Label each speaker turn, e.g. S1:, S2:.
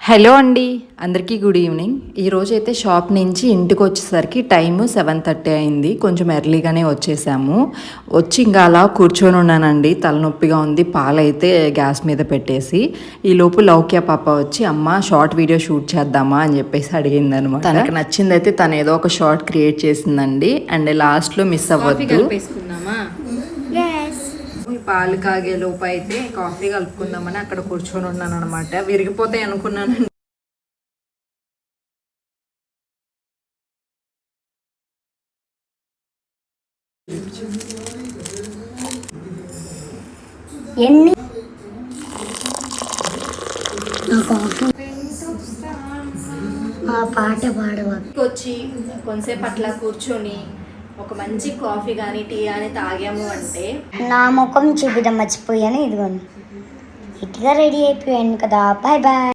S1: Hello అండి, అందరికీ good evening. ఈరోజు అయితే షాప్ నుంచి ఇంటికి వచ్చేసరికి టైము 7:30 అయింది. కొంచెం ఎర్లీగానే వచ్చేసాము. వచ్చి ఇంకా అలా కూర్చొని ఉన్నానండి. తలనొప్పిగా ఉంది. పాలైతే గ్యాస్ మీద పెట్టేసి ఈ లోపు లౌక్య పాప వచ్చి అమ్మ షార్ట్ వీడియో షూట్ చేద్దామా అని చెప్పేసి అడిగింది అనమాట. తనకు నచ్చింది అయితే తను ఏదో ఒక షార్ట్ క్రియేట్ చేసిందండి. అండ్ లాస్ట్లో మిస్ అవ్వద్దు. పాలు కాగే లోపు అయితే కాఫీ కలుపుకుందామని అక్కడ కూర్చొని ఉన్నాను అనమాట. విరిగిపోతాయి అనుకున్నాను.
S2: పాట పాడవా
S3: వచ్చి కొంతసేపు అట్లా కూర్చొని ఒక మంచి కాఫీ కానీ టీ కానీ తాగాము అంటే
S2: నా ముఖం చూపిద్దాం మర్చిపోయాను. ఇదిగోండి ఇటుగా రెడీ అయిపోయాను కదా. Bye bye.